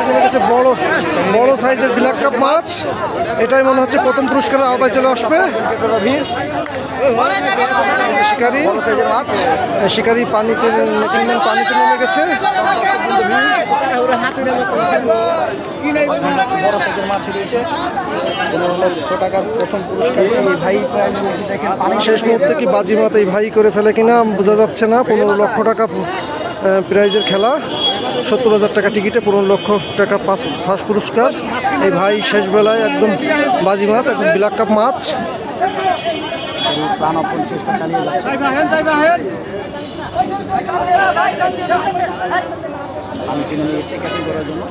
Size নেমে গেছে বড় বড় সাইজের ব্ল্যাক কাপ মাছ। এটাই মনে হচ্ছে প্রথম পুরস্কারের আওতায় চলে আসবে। শিকারি বড় সাইজের মাছ, শিকারি পানিতে পানিতে নেমে গেছে। বড় সাইজের মাছ রয়েছে, 15 লক্ষ টাকার প্রথম পুরস্কার। এই ভাই দেখেন শেষ মুহূর্তে কি বাজিমাত এই ভাই করে ফেলে কিনা বোঝা যাচ্ছে না। 15 লক্ষ টাকা প্রাইজের খেলা, 70,000 টাকা টিকিটে 15 লক্ষ টাকা ফার্স্ট পুরস্কার। এই ভাই শেষ বেলায় একদম বাজিমাত, একদম ব্ল্যাক কাপ মাছ। প্রাণপণ চেষ্টা চালিয়ে যাচ্ছে। আমি কিনে নিয়ে এসে ক্যাচিং করার জন্য।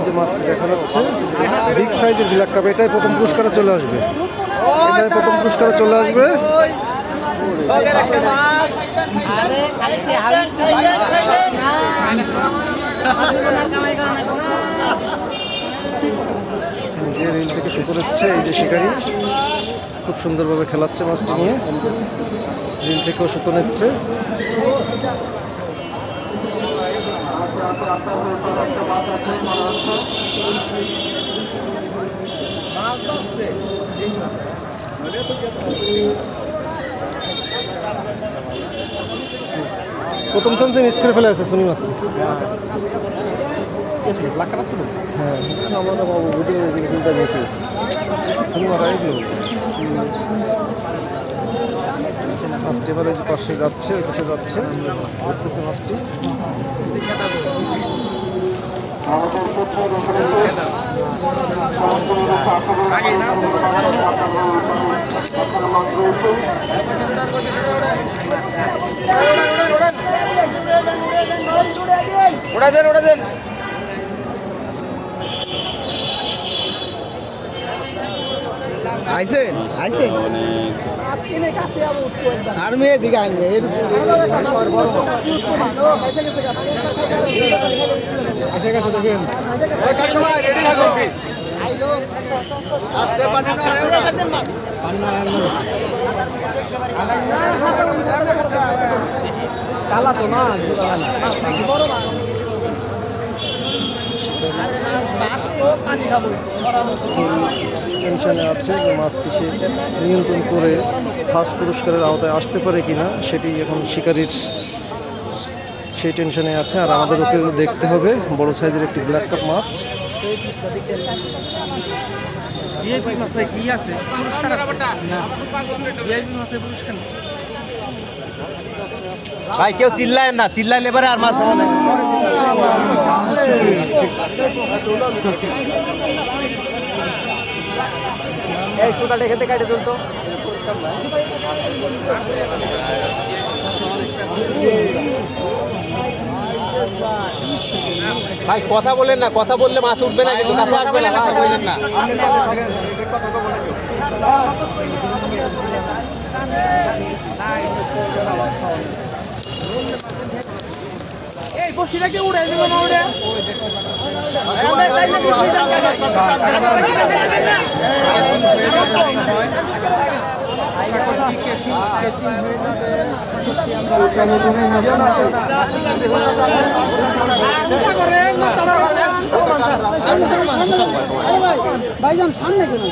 যে মাছটি দেখা যাচ্ছে বিগ সাইজের ব্ল্যাক কাপ, এটাই প্রথম পুরস্কারে চলে আসবে। এটাই প্রথম পুরস্কারে চলে আসবে। যে রিল থেকে শুরু হচ্ছে, এই যে শিকারি খুব সুন্দরভাবে খেলাচ্ছে মাছটি নিয়ে, রিল থেকেও সুতো নিচ্ছে। প্রথম চান্সে মিস করে ফেলে আছে শনি মাত্র। হ্যাঁ, আমরা বাবু ভিডিও দিকে চিন্তা নিয়েছি শনি মাত্র এগুলো মাছটি এবার এই যে পাশে যাচ্ছে, ওই পাশে যাচ্ছে, ঘুরতেছে মাছটি। ওটা দেন, ওটা দেন। আইসেন আইসেন আর মেয়ে দিকে আনবে। কালা তো না, টেনশনে আছে মাছটি সে নিয়ন্ত্রণ করে ফার্স্ট পুরস্কারের আওতায় আসতে পারে কিনা, সেটি এখন শিকারির সেই টেনশনে আছে। আর আমাদের ওকে দেখতে হবে বড় সাইজের একটি ব্ল্যাক কাপ মাছ। ভাই কেউ চিল্লায় না, চিল্লাইলে এবারে আর মাছ হবে না। এই কোদালটা খেতে কাটে তুলতো। ভাই কথা বলেন না, কথা বললে মাছ উঠবে না, কিন্তু কাছে আসবে না, কথা বলেন না। এই বসিটাকে উড়াই দিল না, উড়ে ভাইজান সামনে কেন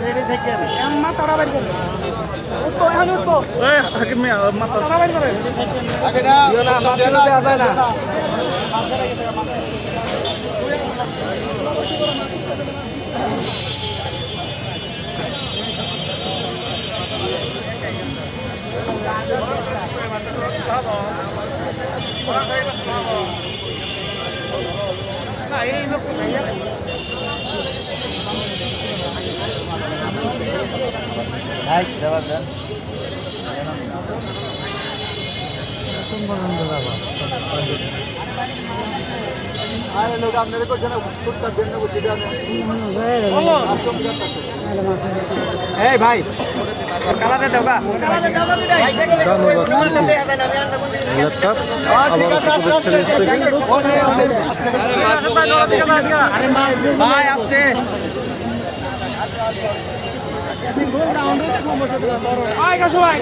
রেডি থেকে মাথাটা বাইর করে উঠো, এখন উঠো। মাথাটা বাইর করে এই লোক আরে লোক আপনারা কোথায় না ফুটকার জন্য বসে দেন। এই ভাই কালাতে দাও ভাই আস্তে আয় গা সবাই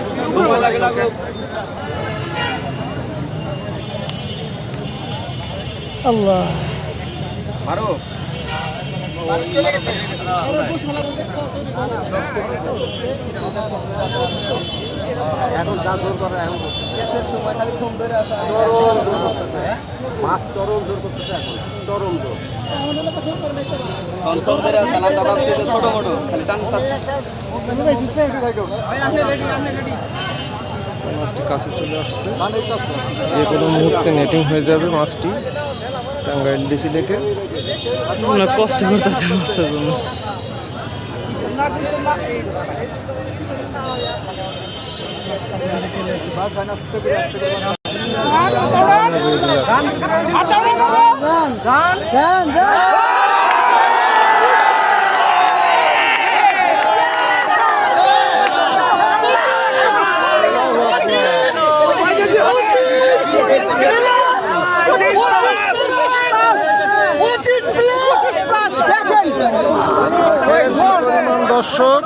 আল্লাহ মারো এখন যা জোর করে এখন সময় খালি ফোন ধরে আছে মাছ চরম জোর করতেছে এখন চরম জোর ফোন ধরে আছে না দাদা ছোট মোটো খালি টানতেছে মাছটি কাছে চলে আসছে, যে কোনো মুহূর্তে নেটিং হয়ে যাবে মাছটি। টাঙ্গাইল ডিসি লেকে কষ্ট করতেছে মাছের জন্য। দর্শক